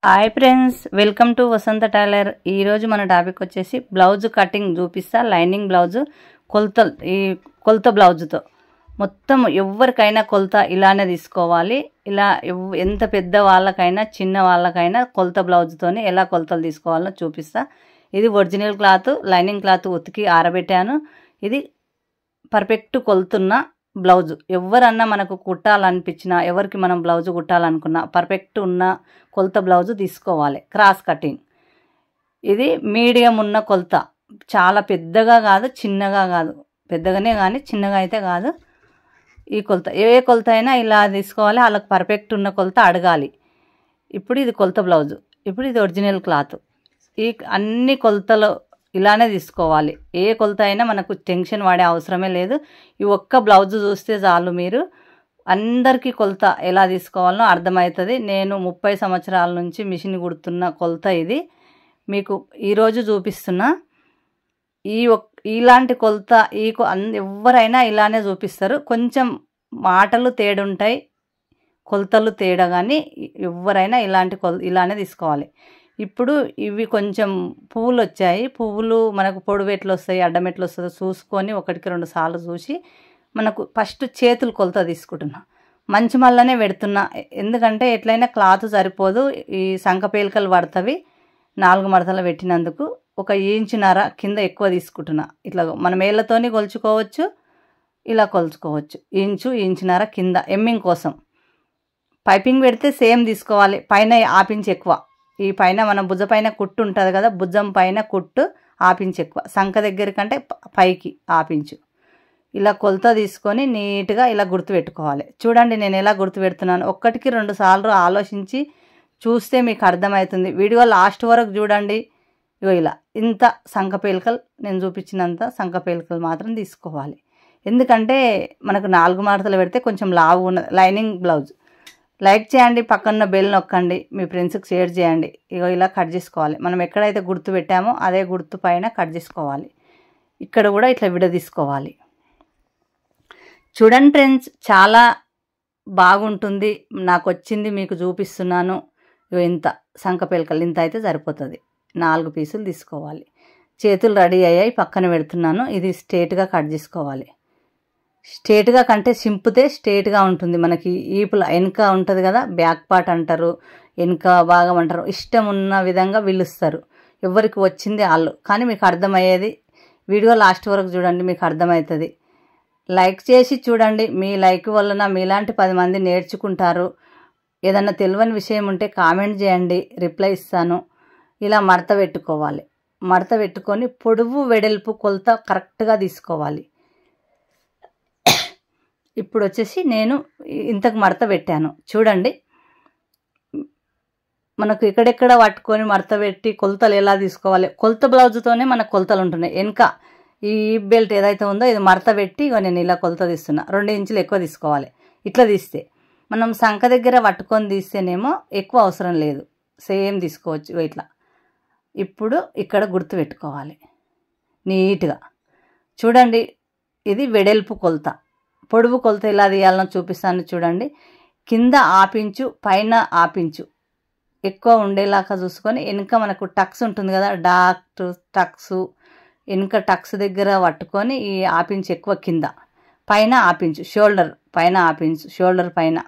Hi friends, welcome to Vasantha tailor. ఈరోజు మన topic వచ్చేసి బ్లౌజ్ కటింగ్ చూపిస్తా. లైనింగ్ బ్లౌజ్ కొలత బ్లౌజ్తో మొత్తం ఎవరికైనా కొలత ఇలానే తీసుకోవాలి. ఇలా ఎంత పెద్ద వాళ్ళకైనా చిన్న వాళ్ళకైనా కొలత బ్లౌజ్తోనే ఎలా కొలతలు తీసుకోవాలో చూపిస్తా. ఇది ఒరిజినల్ క్లాత్, లైనింగ్ క్లాత్ ఉతికి ఆరబెట్టాను. ఇది పర్ఫెక్ట్ కొలుతున్న బ్లౌజ్. ఎవరన్నా మనకు కుట్టాలనిపించినా, ఎవరికి మనం బ్లౌజ్ కుట్టాలనుకున్నా పర్ఫెక్ట్ ఉన్న కొలత బ్లౌజ్ తీసుకోవాలి. Cross cutting. ఇది మీడియం ఉన్న కొలత, చాలా పెద్దగా కాదు చిన్నగా కాదు. పెద్దగానే కానీ చిన్నగా అయితే కాదు. ఈ కొలత ఏ కొలత అయినా ఇలా తీసుకోవాలి. వాళ్ళకి పర్ఫెక్ట్ ఉన్న కొలత అడగాలి. ఇప్పుడు ఇది కొలత బ్లౌజు. ఇప్పుడు ఇది ఒరిజినల్ క్లాత్. ఈ అన్ని కొలతలు ఇలానే తీసుకోవాలి. ఏ కొలత అయినా మనకు టెన్షన్ పడే అవసరమే లేదు. ఈ ఒక్క బ్లౌజ్ చూస్తే చాలు, మీరు అందరికీ కొలత ఎలా తీసుకోవాలో అర్థమవుతుంది. నేను 30 సంవత్సరాల నుంచి మిషన్ కుడుతున్న కొలత ఇది మీకు ఈరోజు చూపిస్తున్నా. ఇలాంటి కొలత ఎవరైనా ఇలానే చూపిస్తారు. కొంచెం మాటలు తేడుంటాయి, కొలతలు తేడా, కానీ ఎవరైనా ఇలానే తీసుకోవాలి. ఇప్పుడు ఇవి కొంచెం పువ్వులు వచ్చాయి. పువ్వులు మనకు పొడవు ఎట్లా వస్తాయి, అడ్డం ఎట్లా వస్తుందో చూసుకొని 1-2 సార్లు చూసి మనకు ఫస్ట్ చేతులు కొలత తీసుకుంటున్నా. మంచి మళ్ళనే పెడుతున్నా. ఎందుకంటే ఎట్లయినా క్లాత్ సరిపోదు. ఈ సంక పేలికలు పడతవి. 4 మడతలు పెట్టినందుకు 1 ఇంచున్నర కింద ఎక్కువ తీసుకుంటున్నా. ఇట్లా మనం ఏళ్ళతోని కొలుచుకోవచ్చు, ఇలా కొలుచుకోవచ్చు. ఇంచున్నర కింద ఎమ్మింగ్ కోసం. పైపింగ్ పెడితే సేమ్ తీసుకోవాలి. పైన ఆపించి ఎక్కువ. ఈ పైన మన భుజ పైన కుట్టు ఉంటుంది కదా, భుజం పైన కుట్టు ఆపించి ఎక్కువ. సంక దగ్గర కంటే పైకి ఆపించు. ఇలా కొలత తీసుకొని నీట్గా ఇలా గుర్తుపెట్టుకోవాలి. చూడండి నేను ఎలా గుర్తుపెడుతున్నాను. 1-2 సార్లు ఆలోచించి చూస్తే మీకు అర్థమవుతుంది. వీడియో లాస్ట్ వరకు చూడండి. ఇగో ఇలా ఇంత సంక పేలికలు, నేను చూపించినంత సంక పేలికలు మాత్రం తీసుకోవాలి. ఎందుకంటే మనకు 4 మడతలు పెడితే కొంచెం లావు ఉన్నది లైనింగ్ బ్లౌజ్. లైక్ చేయండి, పక్కన బెల్ నొక్కండి, మీ ఫ్రెండ్స్కి షేర్ చేయండి. ఇగో ఇలా కట్ చేసుకోవాలి. మనం ఎక్కడైతే గుర్తు పెట్టామో అదే గుర్తు పైన కట్ చేసుకోవాలి. ఇక్కడ కూడా ఇట్లా విడదీసుకోవాలి. చూడండి ఫ్రెండ్స్, చాలా బాగుంటుంది. నాకు వచ్చింది మీకు చూపిస్తున్నాను. ఇంత సంక పేలికలు ఇంత అయితే సరిపోతుంది. 4 పీసులు తీసుకోవాలి. చేతులు రెడీ అయ్యాయి, పక్కన పెడుతున్నాను. ఇది స్ట్రేట్గా కట్ చేసుకోవాలి. స్ట్రేట్గా కంటే సింపుతే స్ట్రేట్గా ఉంటుంది. మనకి ఈపుల వెనుక ఉంటుంది కదా, బ్యాక్ పార్ట్ అంటారు, వెనుక భాగం అంటారు. ఇష్టం ఉన్న విధంగా విలుస్తారు. ఎవరికి వచ్చింది వాళ్ళు. కానీ మీకు అర్థమయ్యేది వీడియో లాస్ట్ వరకు చూడండి, మీకు అర్థమవుతుంది. లైక్ చేసి చూడండి. మీ లైక్ వలన మీలాంటి 10 మంది నేర్చుకుంటారు. ఏదన్నా తెలియని విషయం ఉంటే కామెంట్ చేయండి, రిప్లై ఇస్తాను. ఇలా మడత పెట్టుకోవాలి. మడత పెట్టుకొని పొడవు వెడల్పు కొలత కరెక్ట్గా తీసుకోవాలి. ఇప్పుడు వచ్చేసి నేను ఇంతకు మడత పెట్టాను చూడండి. మనకు ఎక్కడెక్కడ పట్టుకొని మడత పెట్టి కొలతలు ఎలా తీసుకోవాలి. కొలత బ్లౌజ్తోనే మనకు కొలతలు ఉంటున్నాయి. వెనుక ఈ బెల్ట్ ఏదైతే ఉందో ఇది మడత పెట్టి నేను ఇలా కొలత తీస్తున్నా. 2 ఇంచులు ఎక్కువ తీసుకోవాలి. ఇట్లా తీస్తే మనం సంక దగ్గర పట్టుకొని తీస్తేనేమో ఎక్కువ అవసరం లేదు, సేమ్ తీసుకోవచ్చు ఇట్లా. ఇప్పుడు ఇక్కడ గుర్తు పెట్టుకోవాలి నీట్గా. చూడండి, ఇది వెడల్పు కొలత. పొడవు కొలత ఎలా తీయాలనో చూపిస్తాను చూడండి. కింద ఆపించు, పైన ఆపించు ఎక్కువ ఉండేలాగా చూసుకొని, వెనుక మనకు టక్స్ ఉంటుంది కదా, డార్క్ టక్స్, వెనుక టక్స్ దగ్గర పట్టుకొని ఈ ఆపించు ఎక్కువ, కింద పైన ఆపించు, షోల్డర్ పైన ఆపించు, షోల్డర్ పైన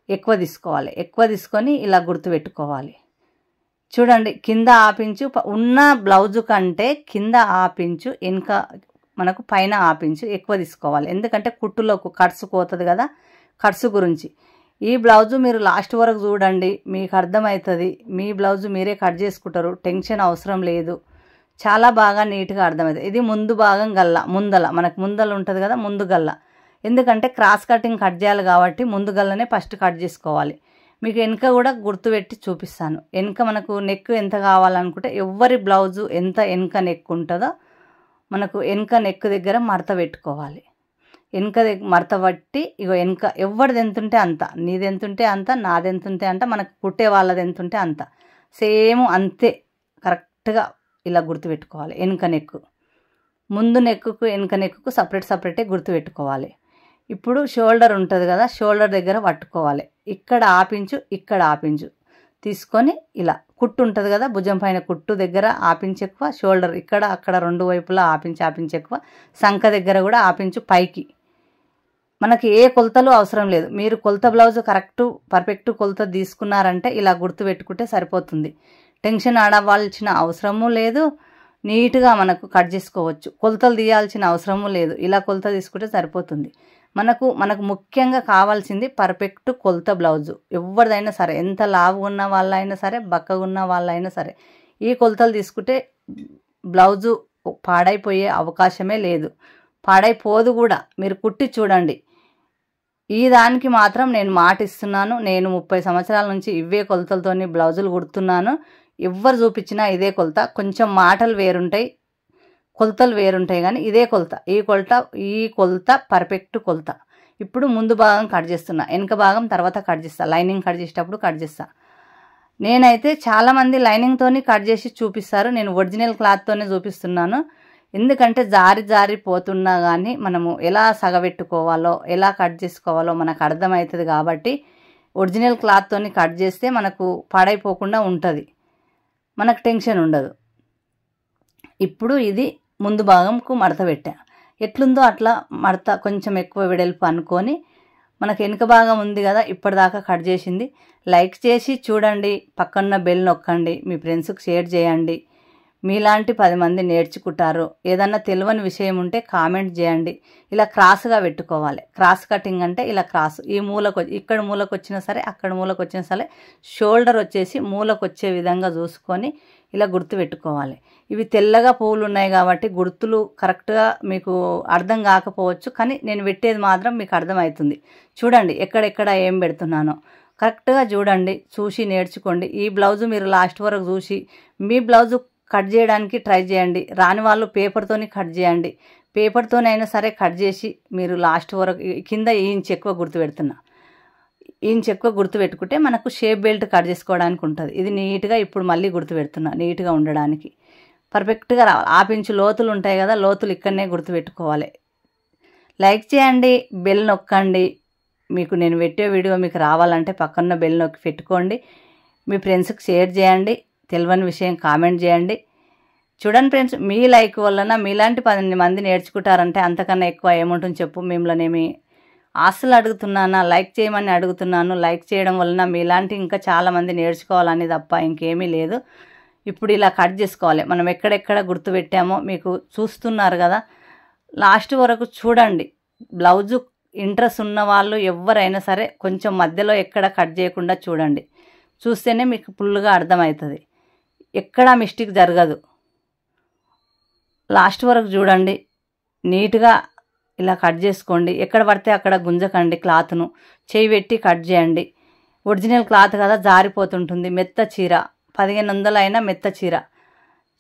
ఎక్కువ తీసుకోవాలి. ఎక్కువ తీసుకొని ఇలా గుర్తుపెట్టుకోవాలి. చూడండి, కింద ఆపించు, ఉన్న బ్లౌజు కంటే కింద ఆపించు, వెనుక మనకు పైన ఆపించు ఎక్కువ తీసుకోవాలి. ఎందుకంటే కుట్టులోకి కట్సు పోతుంది కదా, కట్సు గురించి. ఈ బ్లౌజు మీరు లాస్ట్ వరకు చూడండి, మీకు అర్థమవుతుంది. మీ బ్లౌజు మీరే కట్ చేసుకుంటారు, టెన్షన్ అవసరం లేదు. చాలా బాగా నీట్గా అర్థమవుతుంది. ఇది ముందు భాగం గల్ల, మనకు ముందల ఉంటుంది కదా, ముందు గల్ల. ఎందుకంటే క్రాస్ కటింగ్ కట్ చేయాలి కాబట్టి ముందు గల్లనే ఫస్ట్ కట్ చేసుకోవాలి. మీకు వెనుక కూడా గుర్తుపెట్టి చూపిస్తాను. వెనుక మనకు నెక్ ఎంత కావాలనుకుంటే, ఎవరి బ్లౌజు ఎంత వెనుక నెక్ ఉంటుందో మనకు వెనుక నెక్ దగ్గర మడత పెట్టుకోవాలి. వెనుక మడత పట్టి ఇగో వెనుక ఎవరిది ఎంతుంటే అంత, నీది ఎంతుంటే అంత, నాది ఎంతుంటే అంత, మనకు కుట్టే వాళ్ళది ఎంతుంటే అంత, సేమ్ అంతే కరెక్ట్గా ఇలా గుర్తుపెట్టుకోవాలి. వెనుక నెక్, ముందు నెక్కుకు వెనుక నెక్కుకు సపరేటే గుర్తుపెట్టుకోవాలి. ఇప్పుడు షోల్డర్ ఉంటుంది కదా, షోల్డర్ దగ్గర పట్టుకోవాలి. ఇక్కడ ఆపించు, ఇక్కడ ఆపించు, తీసుకొని ఇలా కుట్టు ఉంటుంది కదా, భుజం పైన కుట్టు దగ్గర ఆపించి ఎక్కువ, షోల్డర్ ఇక్కడ అక్కడ రెండు వైపులా ఆపించి ఎక్కువ, సంక దగ్గర కూడా ఆపించు పైకి. మనకి ఏ కొలతలు అవసరం లేదు. మీరు కొలత బ్లౌజ్ పర్ఫెక్ట్ కొలత తీసుకున్నారంటే ఇలా గుర్తు పెట్టుకుంటే సరిపోతుంది. టెన్షన్ ఆడవలసిన అవసరము లేదు. నీట్గా మనకు కట్ చేసుకోవచ్చు. కొలతలు తీయాల్సిన అవసరము లేదు. ఇలా కొలత తీసుకుంటే సరిపోతుంది. మనకు ముఖ్యంగా కావాల్సింది పర్ఫెక్ట్ కొలత బ్లౌజు. ఎవరిదైనా సరే, ఎంత లావు ఉన్న వాళ్ళైనా సరే, బక్కగా ఉన్న వాళ్ళైనా సరే, ఈ కొలతలు తీసుకుంటే బ్లౌజు పాడైపోయే అవకాశమే లేదు. పాడైపోదు కూడా. మీరు కుట్టి చూడండి. ఈ దానికి మాత్రం నేను మాట ఇస్తున్నాను. నేను 30 సంవత్సరాల నుంచి ఇవే కొలతలతోని బ్లౌజులు కుడుతున్నాను. ఎవ్వరు చూపించినా ఇదే కొలత. కొంచెం మాటలు వేరుంటాయి, కొలతలు వేరుంటాయి, కానీ ఇదే కొలత. ఈ కొలత పర్ఫెక్ట్ కొలత. ఇప్పుడు ముందు భాగం కట్ చేస్తున్నా, వెనక భాగం తర్వాత కట్ చేస్తా. లైనింగ్ కట్ చేసేటప్పుడు కట్ చేస్తా. నేనైతే చాలామంది లైనింగ్తోని కట్ చేసి చూపిస్తారు. నేను ఒరిజినల్ క్లాత్తోనే చూపిస్తున్నాను. ఎందుకంటే జారిపోతున్నా కానీ మనము ఎలా సగబెట్టుకోవాలో, ఎలా కట్ చేసుకోవాలో మనకు అర్థమవుతుంది. కాబట్టి ఒరిజినల్ క్లాత్తోని కట్ చేస్తే మనకు పాడైపోకుండా ఉంటుంది, మనకు టెన్షన్ ఉండదు. ఇప్పుడు ఇది ముందు భాగంకు మడత పెట్టా. ఎట్లుందో అట్లా మడత కొంచెం ఎక్కువ వెడల్పు అనుకొని, మనకు వెనుక భాగం ఉంది కదా ఇప్పటిదాకా కట్ చేసింది, లైక్ చేసి చూడండి, పక్కన్న బెల్ నొక్కండి, మీ ఫ్రెండ్స్కి షేర్ చేయండి. మీలాంటి 10 మంది నేర్చుకుంటారు. ఏదన్నా తెలియని విషయం ఉంటే కామెంట్ చేయండి. ఇలా క్రాస్గా పెట్టుకోవాలి. క్రాస్ కటింగ్ అంటే ఇలా క్రాస్, ఈ మూలకు ఇక్కడ మూలకు వచ్చినా సరే, అక్కడ మూలకు వచ్చినా సరే, షోల్డర్ వచ్చేసి మూలకు వచ్చే విధంగా చూసుకొని ఇలా గుర్తు పెట్టుకోవాలి. ఇవి తెల్లగా పువ్వులు ఉన్నాయి కాబట్టి గుర్తులు కరెక్ట్గా మీకు అర్థం కాకపోవచ్చు, కానీ నేను పెట్టేది మాత్రం మీకు అర్థమవుతుంది. చూడండి ఎక్కడెక్కడ ఏం పెడుతున్నానో కరెక్ట్గా చూడండి, చూసి నేర్చుకోండి. ఈ బ్లౌజు మీరు లాస్ట్ వరకు చూసి మీ బ్లౌజు కట్ చేయడానికి ట్రై చేయండి. రాని వాళ్ళు పేపర్తోని కట్ చేయండి. పేపర్తోనైనా సరే కట్ చేసి మీరు లాస్ట్ వరకు కింద ఇంచ్ ఎక్కువ గుర్తు పెడుతున్నా. ఇంచ్ ఎక్కువ గుర్తు పెట్టుకుంటే మనకు షేప్ బెల్ట్ కట్ చేసుకోవడానికి ఉంటుంది. ఇది నీట్గా ఇప్పుడు మళ్ళీ గుర్తు పెడుతున్నా, నీట్గా ఉండడానికి. పర్ఫెక్ట్గా రావాలి. 1/2 ఇంచు లోతులు ఉంటాయి కదా, లోతులు ఇక్కడనే గుర్తు పెట్టుకోవాలి. లైక్ చేయండి, బెల్ నొక్కండి. మీకు నేను పెట్టే వీడియో మీకు రావాలంటే పక్కన బెల్ నొక్కి పెట్టుకోండి. మీ ఫ్రెండ్స్కి షేర్ చేయండి. తెలియని విషయం కామెంట్ చేయండి. చూడండి ఫ్రెండ్స్, మీ లైక్ వలన మీలాంటి 10 మంది నేర్చుకుంటారంటే అంతకన్నా ఎక్కువ ఏముంటుంది చెప్పు. మిమ్మల్ని ఆశలు అడుగుతున్నానా, లైక్ చేయమని అడుగుతున్నాను. లైక్ చేయడం వలన మీలాంటి ఇంకా చాలామంది నేర్చుకోవాలని తప్ప ఇంకేమీ లేదు. ఇప్పుడు ఇలా కట్ చేసుకోవాలి. మనం ఎక్కడెక్కడ గుర్తు పెట్టామో మీకు చూస్తున్నారు కదా, లాస్ట్ వరకు చూడండి. బ్లౌజు ఇంట్రెస్ట్ ఉన్న వాళ్ళు ఎవరైనా సరే కొంచెం మధ్యలో ఎక్కడ కట్ చేయకుండా చూడండి. చూస్తేనే మీకు ఫుల్గా అర్థమవుతుంది, ఎక్కడా మిస్టేక్ జరగదు. లాస్ట్ వరకు చూడండి, నీట్గా ఇలా కట్ చేసుకోండి. ఎక్కడ పడితే అక్కడ గుంజకండి. క్లాత్ను చేయి పెట్టి కట్ చేయండి. ఒరిజినల్ క్లాత్ కదా, జారిపోతుంటుంది. మెత్త చీర, 1500 అయినా మెత్త చీర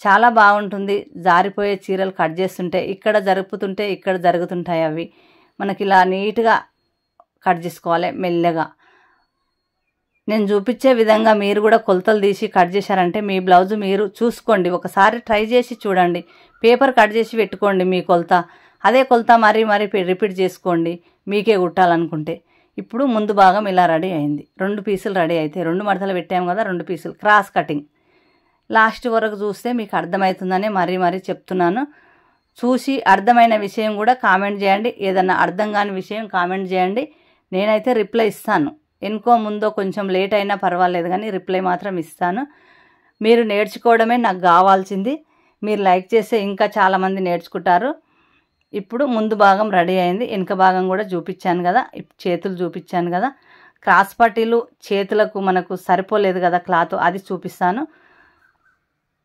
చాలా బాగుంటుంది. జారిపోయే చీరలు కట్ చేస్తుంటే ఇక్కడ జరుపుతుంటే ఇక్కడ జరుగుతుంటాయి. అవి మనకి ఇలా నీట్గా కట్ చేసుకోవాలి మెల్లగా. నేను చూపించే విధంగా మీరు కూడా కొలతలు తీసి కట్ చేశారంటే మీ బ్లౌజు మీరు చూసుకోండి. ఒకసారి ట్రై చేసి చూడండి. పేపర్ కట్ చేసి పెట్టుకోండి మీ కొలత. అదే కొలత మరీ రిపీట్ చేసుకోండి మీకే కుట్టాలనుకుంటే. ఇప్పుడు ముందు భాగం ఇలా రెడీ అయింది. 2 పీసులు రెడీ అయితే 2 మడతలు పెట్టాము కదా, 2 పీసులు క్రాస్ కటింగ్. లాస్ట్ వరకు చూస్తే మీకు అర్థమవుతుందని మరీ చెప్తున్నాను. చూసి అర్థమైన విషయం కూడా కామెంట్ చేయండి. ఏదన్నా అర్థం కాని విషయం కామెంట్ చేయండి. నేనైతే రిప్లై ఇస్తాను. ఎనుకో ముందో కొంచెం లేట్ అయినా పర్వాలేదు, కానీ రిప్లై మాత్రం ఇస్తాను. మీరు నేర్చుకోవడమే నాకు కావాల్సింది. మీరు లైక్ చేస్తే ఇంకా చాలామంది నేర్చుకుంటారు. ఇప్పుడు ముందు భాగం రెడీ అయింది. వెనుక భాగం కూడా చూపించాను కదా, చేతులు చూపించాను కదా. క్రాస్ పట్టీలు చేతులకు మనకు సరిపోలేదు కదా క్లాత్, అది చూపిస్తాను.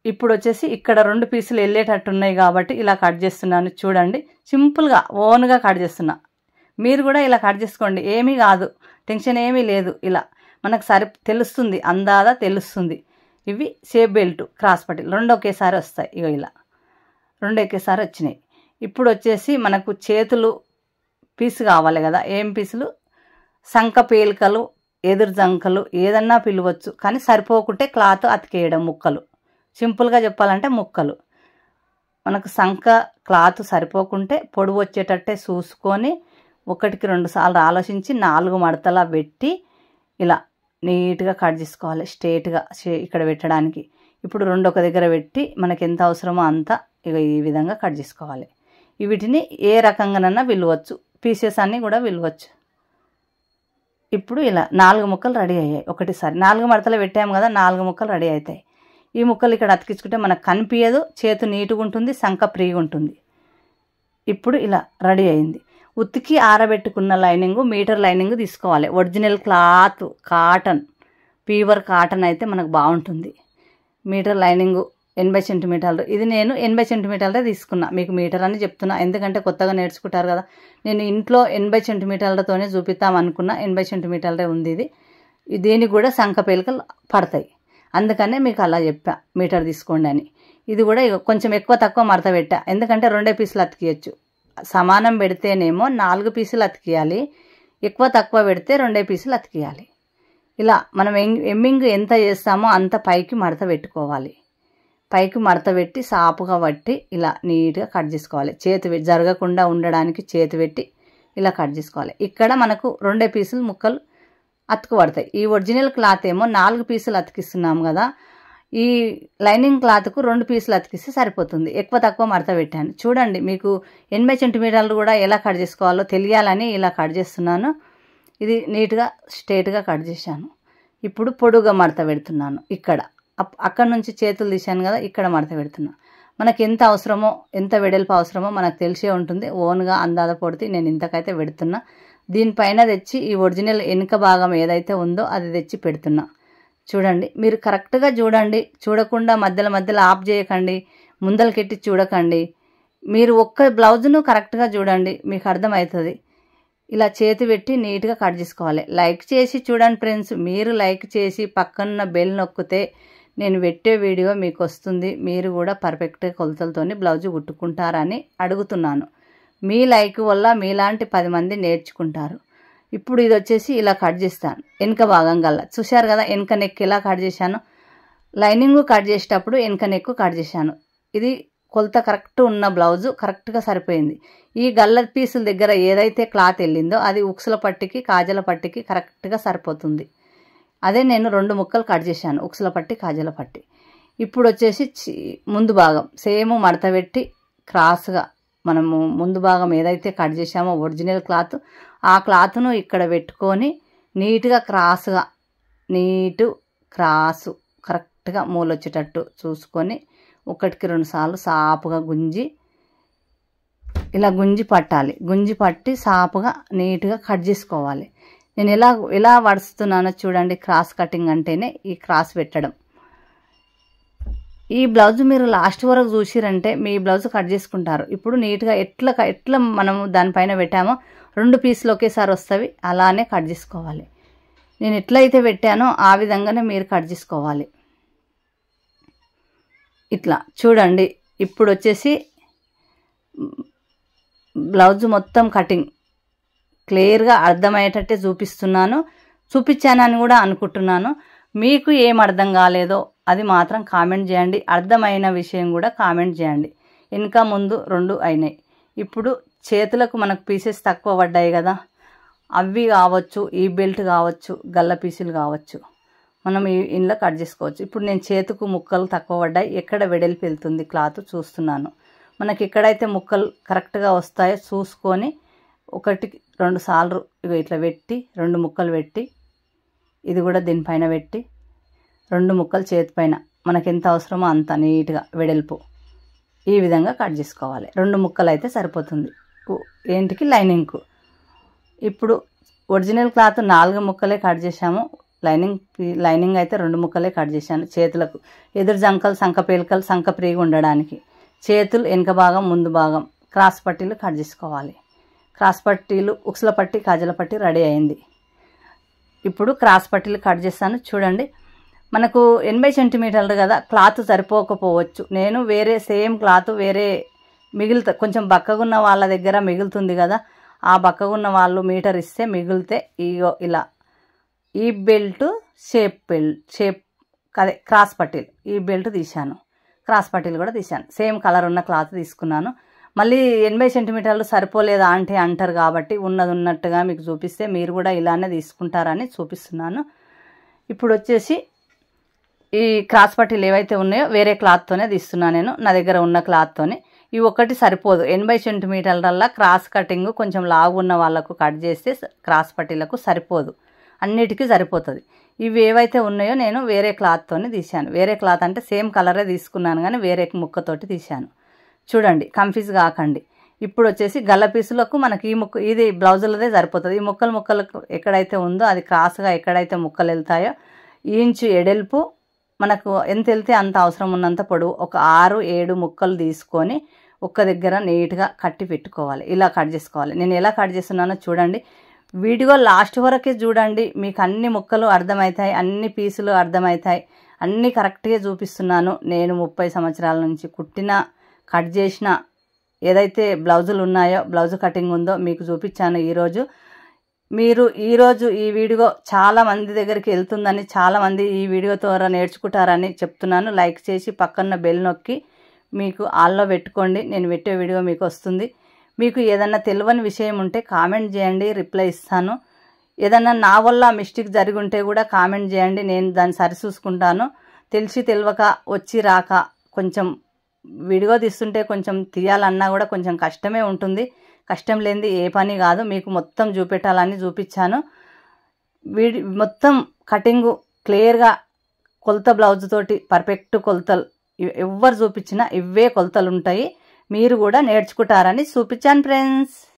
ఇప్పుడు వచ్చేసి ఇక్కడ 2 పీసులు వెళ్ళేటట్టు ఉన్నాయి కాబట్టి ఇలా కట్ చేస్తున్నాను. చూడండి, సింపుల్గా ఓన్గా కట్ చేస్తున్నా. మీరు కూడా ఇలా కట్ చేసుకోండి, ఏమీ కాదు, టెన్షన్ ఏమీ లేదు. ఇలా మనకు తెలుస్తుంది, అందాదా తెలుస్తుంది. ఇవి షేప్ బెల్ట్ క్రాస్ పట్టీలు 2 ఒకేసారి వస్తాయి. ఇగో ఇలా 2 ఒకేసారి వచ్చినాయి. ఇప్పుడు వచ్చేసి మనకు చేతులు పీసు కావాలి కదా. ఏం పీసులు? సంక పేలికలు, ఎదురు జంకలు ఏదన్నా పిలవచ్చు, కానీ సరిపోకుంటే క్లాత్ అతికేయడం. ముక్కలు, సింపుల్గా చెప్పాలంటే ముక్కలు. మనకు సంక క్లాత్ సరిపోకుంటే పొడవు వచ్చేటట్టే చూసుకొని 1కి 2 సార్లు ఆలోచించి 4 మడతలా పెట్టి ఇలా నీట్గా కట్ చేసుకోవాలి స్ట్రేట్గా ఇక్కడ పెట్టడానికి. ఇప్పుడు రెండు ఒక దగ్గర పెట్టి మనకి ఎంత అవసరమో అంత ఇక ఈ విధంగా కట్ చేసుకోవాలి. వీటిని ఏ రకంగానైనా విలువచ్చు, పీసెస్ అన్నీ కూడా విలువచ్చు. ఇప్పుడు ఇలా 4 ముక్కలు రెడీ అయ్యాయి. ఒకటిసారి 4 మడతలు పెట్టాము కదా, 4 ముక్కలు రెడీ అవుతాయి. ఈ ముక్కలు ఇక్కడ అతికించుకుంటే మనకు కనిపించదు, చేతు నీట్గా ఉంటుంది, సంక ఫ్రీగా ఉంటుంది. ఇప్పుడు ఇలా రెడీ అయింది. ఉతికి ఆరబెట్టుకున్న లైనింగ్, మీటర్ లైనింగ్ తీసుకోవాలి. Original cloth cotton, pure cotton అయితే మనకు బాగుంటుంది. మీటర్ లైనింగ్ 80 సెంటీమీటర్లు. ఇది నేను 80 సెంటీమీటర్లే తీసుకున్నా. మీకు మీటర్ అని చెప్తున్నా, ఎందుకంటే కొత్తగా నేర్చుకుంటారు కదా. నేను ఇంట్లో 80 సెంటీమీటర్లతోనే చూపిద్దాం అనుకున్నా. 80 సెంటీమీటర్లే ఉంది ఇది. దీనికి కూడా సంక పేలికలు పడతాయి, అందుకనే మీకు అలా చెప్పా మీటర్ తీసుకోండి అని. ఇది కూడా కొంచెం ఎక్కువ తక్కువ మడత పెట్టా, ఎందుకంటే 2 పీసులు అతికియచ్చు. సమానం పెడితేనేమో 4 పీసులు అతికియాలి, ఎక్కువ తక్కువ పెడితే 2 పీసులు అతికియాలి. ఇలా మనం ఎమ్మింగ్ ఎంత చేస్తామో అంత పైకి మడత పెట్టుకోవాలి. పైకి మడత పెట్టి సాపుగా పట్టి ఇలా నీట్గా కట్ చేసుకోవాలి. చేతి జరగకుండా ఉండడానికి చేతి పెట్టి ఇలా కట్ చేసుకోవాలి. ఇక్కడ మనకు 2 పీసులు ముక్కలు అతుకు పడతాయి. ఈ ఒరిజినల్ క్లాత్ ఏమో 4 పీసులు అతికిస్తున్నాం కదా, ఈ లైనింగ్ క్లాత్కు 2 పీసులు అతికిస్తే సరిపోతుంది. ఎక్కువ తక్కువ మడత పెట్టాను. చూడండి, మీకు 80 సెంటీమీటర్లు కూడా ఎలా కట్ చేసుకోవాలో తెలియాలని ఇలా కట్ చేస్తున్నాను. ఇది నీట్గా స్ట్రేట్గా కట్ చేశాను. ఇప్పుడు పొడుగా మడత పెడుతున్నాను. అక్కడ నుంచి చేతులు తీశాను కదా, ఇక్కడ మడత పెడుతున్నా. మనకి ఎంత అవసరమో, ఎంత వెడల్పు అవసరమో మనకు తెలిసే ఉంటుంది. ఓన్గా అందాద పొడితే నేను ఇంతకైతే పెడుతున్నా. దీనిపైన తెచ్చి ఈ ఒరిజినల్ వెనుక భాగం ఏదైతే ఉందో అది తెచ్చి పెడుతున్నా. చూడండి, మీరు కరెక్ట్గా చూడండి, చూడకుండా మధ్యలో ఆఫ్ చేయకండి, ముందలకెట్టి చూడకండి. మీరు ఒక్క బ్లౌజును కరెక్ట్గా చూడండి, మీకు అర్థమవుతుంది. ఇలా చేతి పెట్టి నీట్గా కట్ చేసుకోవాలి. లైక్ చేసి చూడండి ఫ్రెండ్స్, మీరు లైక్ చేసి పక్కన బెల్ నొక్కితే నేను పెట్టే వీడియో మీకు వస్తుంది. మీరు కూడా పర్ఫెక్ట్గా కొలతలతోని బ్లౌజు కుట్టుకుంటారని అడుగుతున్నాను. మీ లైక్ వల్ల మీలాంటి 10 మంది నేర్చుకుంటారు. ఇప్పుడు ఇది వచ్చేసి ఇలా కట్ చేస్తాను. వెనుక భాగం గల్లా చూశారు కదా, వెనుక నెక్ ఎలా కట్ చేశాను. లైనింగ్ కట్ చేసేటప్పుడు వెనుక నెక్ కట్ చేశాను. ఇది కొలత కరెక్ట్ ఉన్న బ్లౌజు కరెక్ట్గా సరిపోయింది. ఈ గల్ల పీసుల దగ్గర ఏదైతే క్లాత్ వెళ్ళిందో అది ఉక్సుల పట్టికి కాజల పట్టికి కరెక్ట్గా సరిపోతుంది. అదే నేను 2 ముక్కలు కట్ చేశాను, ఉక్సుల పట్టి కాజల పట్టి. ఇప్పుడు వచ్చేసి ముందు భాగం సేమ్ మడత పెట్టి క్రాస్గా మనము ముందు భాగం ఏదైతే కట్ చేసామో ఒరిజినల్ క్లాత్, ఆ క్లాత్ను ఇక్కడ పెట్టుకొని నీట్గా క్రాస్గా క్రాసు కరెక్ట్గా మూలొచ్చేటట్టు చూసుకొని 1కి 2 సార్లు సాపుగా గుంజి ఇలా గుంజి పట్టాలి. గుంజి పట్టి సాపుగా నీట్గా కట్ చేసుకోవాలి. నేను ఎలా వడుస్తున్నానో చూడండి. క్రాస్ కటింగ్ అంటేనే ఈ క్రాస్ పెట్టడం. ఈ బ్లౌజ్ మీరు లాస్ట్ వరకు చూసిరంటే మీ బ్లౌజ్ కట్ చేసుకుంటారు. ఇప్పుడు నీట్గా ఎట్లా మనము దానిపైన పెట్టామో 2 పీసులు ఒకేసారి వస్తాయి, అలానే కట్ చేసుకోవాలి. నేను ఎట్లయితే పెట్టానో ఆ విధంగానే మీరు కట్ చేసుకోవాలి. ఇట్లా చూడండి. ఇప్పుడు వచ్చేసి బ్లౌజ్ మొత్తం కటింగ్ క్లియర్గా అర్థమయ్యేటట్టే చూపించానని కూడా అనుకుంటున్నాను. మీకు ఏం అర్థం కాలేదో అది మాత్రం కామెంట్ చేయండి. అర్థమైన విషయం కూడా కామెంట్ చేయండి. వెనుక ముందు 2 అయినాయి. ఇప్పుడు చేతులకు మనకు పీసెస్ తక్కువ పడ్డాయి కదా, అవి కావచ్చు, ఈ బెల్ట్ కావచ్చు, గల్ల పీసులు కావచ్చు, మనం ఇంట్లో కట్ చేసుకోవచ్చు. ఇప్పుడు నేను చేతుకు ముక్కలు తక్కువ పడ్డాయి, ఎక్కడ వెడల్పు వెళ్తుంది క్లాత్ చూస్తున్నాను. మనకి ఎక్కడైతే ముక్కలు కరెక్ట్గా వస్తాయో చూసుకొని 1కి 2 సార్లు ఇట్లా పెట్టి 2 ముక్కలు పెట్టి ఇది కూడా దీనిపైన పెట్టి 2 ముక్కలు చేతిపైన మనకి ఎంత అవసరమో అంత నీట్గా వెడల్పు ఈ విధంగా కట్ చేసుకోవాలి. 2 ముక్కలు అయితే సరిపోతుంది ఏంటికి లైనింగ్కు. ఇప్పుడు ఒరిజినల్ క్లాత్ 4 ముక్కలే కట్ చేసాము. లైనింగ్ అయితే 2 ముక్కలే కట్ చేశాను. చేతులకు ఎదురు జంకలు సంక పేలికలు సంక ప్రీగా ఉండడానికి చేతులు వెనుక భాగం ముందు భాగం క్రాస్ పట్టీలు కట్ చేసుకోవాలి. క్రాస్ పట్టీలు ఉక్సుల పట్టి కాజల పట్టి రెడీ అయింది. ఇప్పుడు క్రాస్ పట్టీలు కట్ చేస్తాను. చూడండి, మనకు 80 సెంటీమీటర్లు కదా, క్లాత్ సరిపోకపోవచ్చు. నేను వేరే సేమ్ క్లాత్ వేరే కొంచెం బక్కగున్న వాళ్ళ దగ్గర మిగులుతుంది కదా, ఆ బక్కగున్న వాళ్ళు మీటర్ ఇస్తే మిగిలితే ఇలా ఈ బెల్ట్ షేప్ అదే క్రాస్ పట్టీలు ఈ బెల్ట్ తీశాను. క్రాస్ పట్టీలు కూడా తీశాను. సేమ్ కలర్ ఉన్న క్లాత్ తీసుకున్నాను. మళ్ళీ 80 సెంటీమీటర్లు సరిపోలేదా అంటే అంటారు కాబట్టి ఉన్నది ఉన్నట్టుగా మీకు చూపిస్తే మీరు కూడా ఇలానే తీసుకుంటారని చూపిస్తున్నాను. ఇప్పుడు వచ్చేసి ఈ క్రాస్ పట్టీలు ఏవైతే ఉన్నాయో వేరే క్లాత్తోనే తీస్తున్నాను నేను, నా దగ్గర ఉన్న క్లాత్తోనే. ఇవి ఒక్కటి సరిపోదు, 80 సెంటీమీటర్ల క్రాస్ కటింగ్ కొంచెం లావు ఉన్న వాళ్ళకు కట్ చేస్తే క్రాస్ పట్టీలకు సరిపోదు, అన్నిటికీ సరిపోతుంది. ఇవి ఏవైతే ఉన్నాయో నేను వేరే క్లాత్తోనే తీశాను. వేరే క్లాత్ అంటే సేమ్ కలరే తీసుకున్నాను కానీ వేరే ముక్కతోటి తీశాను. చూడండి, కన్ఫ్యూజ్ కాకండి. ఇప్పుడు వచ్చేసి గల్ల పీసులకు మనకి ఈ ముక్క ఇది బ్లౌజులదే సరిపోతుంది. ఈ ముక్కలకు ఎక్కడైతే ఉందో అది క్రాస్గా ఎక్కడైతే ముక్కలు వెళ్తాయో ఇంచు ఎడల్పు మనకు ఎంత వెళ్తే అంత అవసరం ఉన్నంత పొడవు ఒక 6-7 ముక్కలు తీసుకొని ఒక్క దగ్గర నీట్గా కట్టి పెట్టుకోవాలి. ఇలా కట్ చేసుకోవాలి. నేను ఎలా కట్ చేస్తున్నానో చూడండి, వీడియో లాస్ట్ వరకే చూడండి, మీకు అన్ని ముక్కలు అర్థమవుతాయి, అన్ని పీసులు అర్థమవుతాయి, అన్నీ కరెక్ట్గా చూపిస్తున్నాను. నేను 30 సంవత్సరాల నుంచి కుట్టిన కట్ చేసిన ఏదైతే బ్లౌజులు ఉన్నాయో బ్లౌజ్ కటింగ్ ఉందో మీకు చూపించాను ఈరోజు. మీరు ఈరోజు ఈ వీడియో చాలామంది దగ్గరికి వెళ్తుందని, చాలామంది ఈ వీడియో ద్వారా నేర్చుకుంటారని చెప్తున్నాను. లైక్ చేసి పక్కన బెల్ నొక్కి మీకు ఆల్లో పెట్టుకోండి, నేను పెట్టే వీడియో మీకు వస్తుంది. మీకు ఏదన్నా తెలియని విషయం ఉంటే కామెంట్ చేయండి, రిప్లై ఇస్తాను. ఏదన్నా నా వల్ల మిస్టేక్ జరిగి ఉంటే కూడా కామెంట్ చేయండి, నేను దాన్ని సరిచూసుకుంటాను. తెలిసి తెలియక వచ్చి రాక కొంచెం వీడియో తీస్తుంటే కొంచెం తీయాలన్నా కూడా కొంచెం కష్టమే ఉంటుంది. కష్టం లేనిది ఏ పని కాదు. మీకు మొత్తం చూపెట్టాలని చూపించాను. మొత్తం కటింగు క్లియర్గా కొలత బ్లౌజ్ తోటి పర్ఫెక్ట్ కొలతలు ఎవ్వరు చూపించినా ఇవే కొలతలు ఉంటాయి. మీరు కూడా నేర్చుకుంటారని చూపించాను ఫ్రెండ్స్.